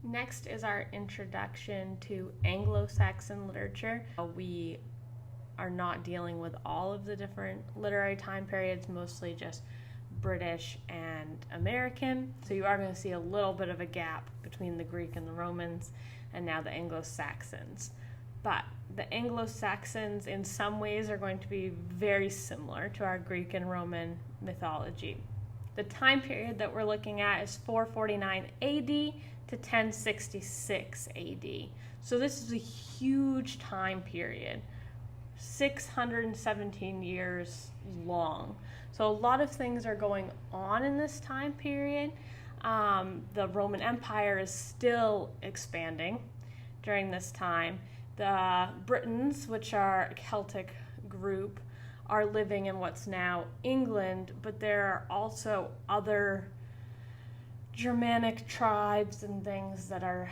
Next is our introduction to Anglo Saxon literature. We are not dealing with all of the different literary time periods, mostly just British and American. So you are going to see a little bit of a gap between the Greek and the Romans, and now the Anglo Saxons. But the Anglo Saxons in some ways are going to be very similar to our Greek and Roman mythology. The time period that we're looking at is 449 AD to 1066 AD. So this is a huge time period, 617 years long. So a lot of things are going on in this time period. The Roman Empire is still expanding during this time. The Britons, which are a Celtic group, are living in what's now England, but there are also other Germanic tribes and things they're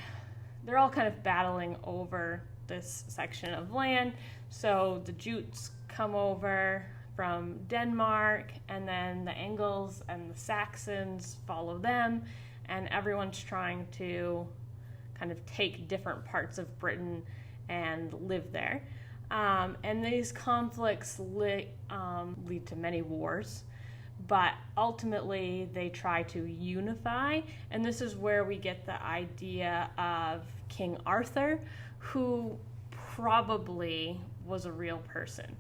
all kind of battling over this section of land. So the Jutes come over from Denmark, and then the Angles and the Saxons follow them, and everyone's trying to kind of take different parts of Britain and live there. And these conflicts lead to many wars, but ultimately they try to unify, and this is where we get the idea of King Arthur, who probably was a real person.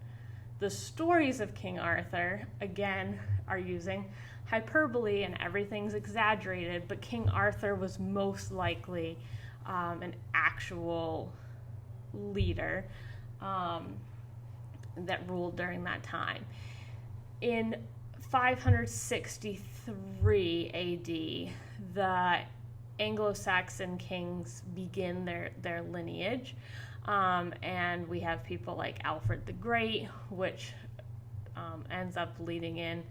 The stories of King Arthur, again, are using hyperbole and everything's exaggerated, but King Arthur was most likely an actual leader that ruled during that time. In 563 AD, the Anglo-Saxon kings begin their lineage, and we have people like Alfred the Great, which ends up leading in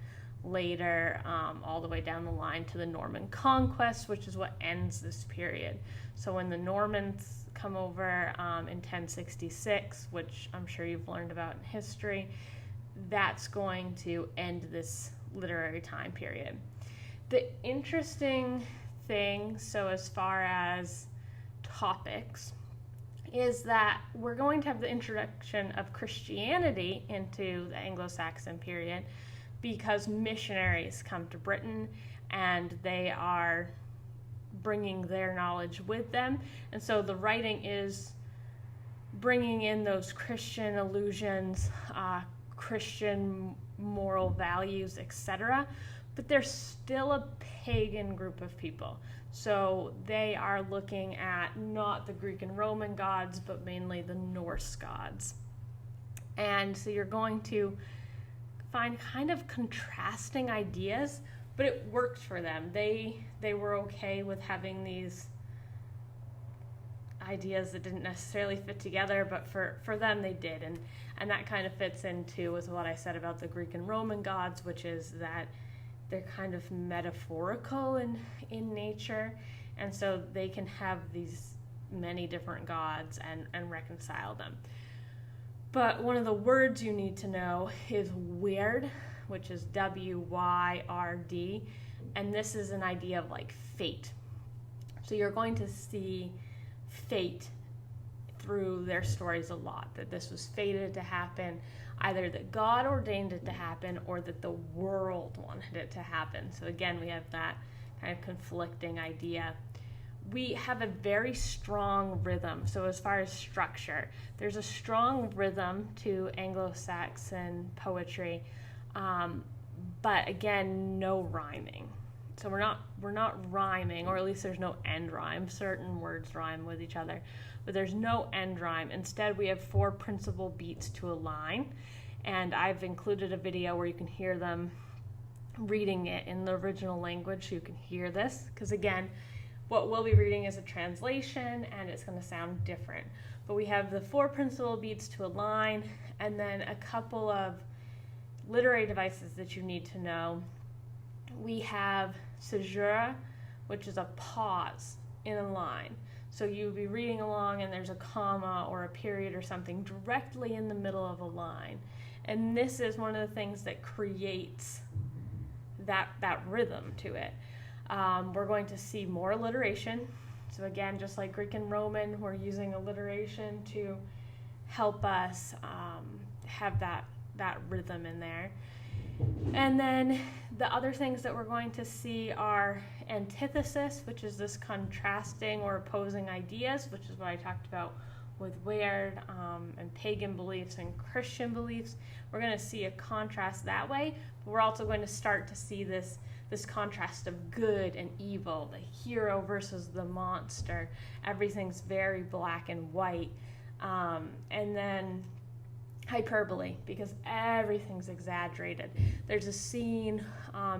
later all the way down the line to the Norman conquest, which is what ends this period. So when the Normans come over in 1066, which I'm sure you've learned about in history, that's going to end this literary time period. The interesting thing, so as far as topics, is that we're going to have the introduction of Christianity into the Anglo-Saxon period because missionaries come to Britain and they are bringing their knowledge with them. And so the writing is bringing in those Christian allusions, Christian moral values, etc. But they're still a pagan group of people. So they are looking at not the Greek and Roman gods, but mainly the Norse gods. And so you're going to find kind of contrasting ideas, but it worked for them. They were okay with having these ideas that didn't necessarily fit together, but for them they did. And that kind of fits into with what I said about the Greek and Roman gods, which is that they're kind of metaphorical in nature, and so they can have these many different gods and reconcile them. But one of the words you need to know is weird, which is W-Y-R-D, and this is an idea of like fate. So you're going to see fate through their stories a lot, that this was fated to happen, either that God ordained it to happen or that the world wanted it to happen. So again, we have that kind of conflicting idea. We have a very strong rhythm. So as far as structure, there's a strong rhythm to Anglo-Saxon poetry, but again, no rhyming. So we're not rhyming, or at least there's no end rhyme. Certain words rhyme with each other, but there's no end rhyme. Instead, we have 4 principal beats to a line, and I've included a video where you can hear them reading it in the original language, so you can hear this, because again, what we'll be reading is a translation, and it's going to sound different. But we have the 4 principal beats to a line, and then a couple of literary devices that you need to know. We have caesura, which is a pause in a line. So you'll be reading along and there's a comma or a period or something directly in the middle of a line. And this is one of the things that creates that rhythm to it. We're going to see more alliteration. So again, just like Greek and Roman, we're using alliteration to help us have that rhythm in there. And then the other things that we're going to see are antithesis, which is this contrasting or opposing ideas, which is what I talked about with Weird and pagan beliefs and Christian beliefs. We're going to see a contrast that way, but we're also going to start to see this contrast of good and evil, the hero versus the monster. Everything's very black and white. And then hyperbole, because everything's exaggerated. There's a scene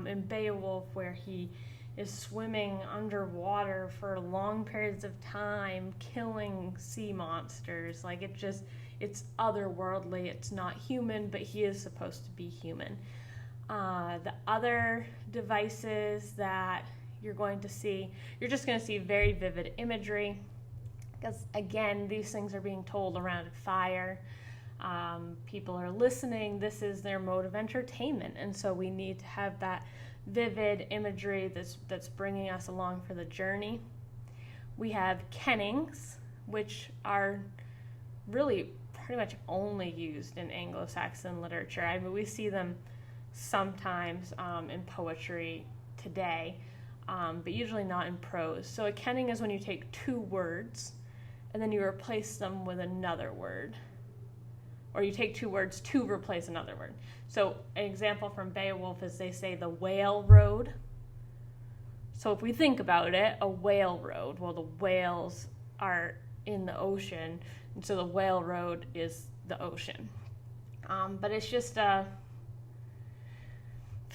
in Beowulf where he is swimming underwater for long periods of time, killing sea monsters. Like, it's otherworldly. It's not human, but he is supposed to be human. The other devices that you're going to see, you're just going to see very vivid imagery, because again, these things are being told around a fire. People are listening. This is their mode of entertainment, and so we need to have that vivid imagery that's bringing us along for the journey. We have kennings, which are really pretty much only used in Anglo Saxon literature. I mean, we see them sometimes in poetry today, but usually not in prose. So a kenning is when you take two words and then you replace them with another word. Or you take two words to replace another word. So an example from Beowulf is they say the whale road. So if we think about it, a whale road, well, the whales are in the ocean, and so the whale road is the ocean. But it's just a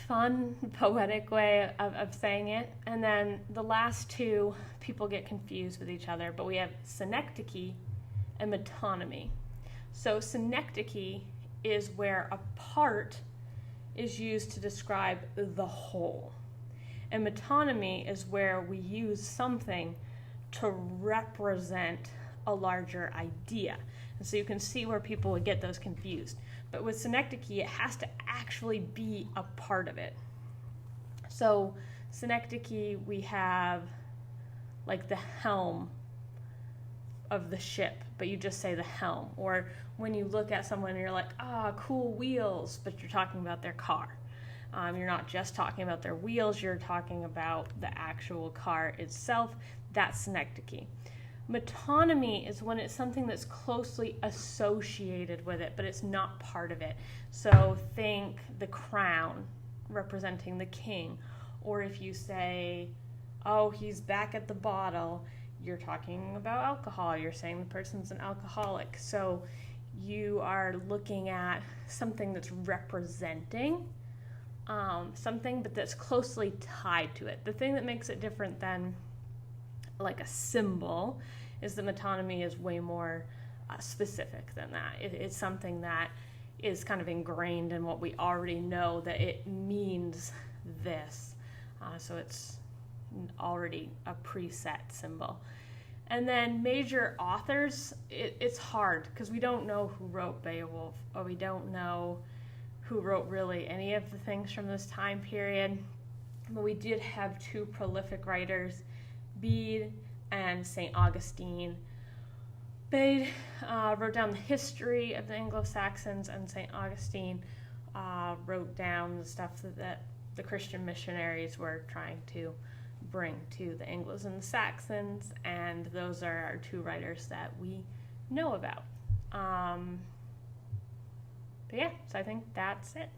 fun, poetic way of saying it. And then the last two, people get confused with each other, but we have synecdoche and metonymy. So synecdoche is where a part is used to describe the whole. And metonymy is where we use something to represent a larger idea. And so you can see where people would get those confused. But with synecdoche, it has to actually be a part of it. So synecdoche, we have like the helm of the ship, but you just say the helm. Or when you look at someone and you're like, cool wheels, but you're talking about their car. You're not just talking about their wheels, you're talking about the actual car itself. That's synecdoche. Metonymy is when it's something that's closely associated with it, but it's not part of it. So think the crown representing the king. Or if you say, he's back at the bottle, you're talking about alcohol. You're saying the person's an alcoholic. So you are looking at something that's representing something, but that's closely tied to it. The thing that makes it different than like a symbol is that metonymy is way more specific than that. It's something that is kind of ingrained in what we already know, that it means this. So it's already a preset symbol. And then major authors, it's hard because we don't know who wrote Beowulf, or we don't know who wrote really any of the things from this time period. But we did have two prolific writers, Bede and St. Augustine. Bede wrote down the history of the Anglo Saxons, and St. Augustine wrote down the stuff that the Christian missionaries were trying to bring to the Anglos and the Saxons, and those are our two writers that we know about. But yeah, so I think that's it.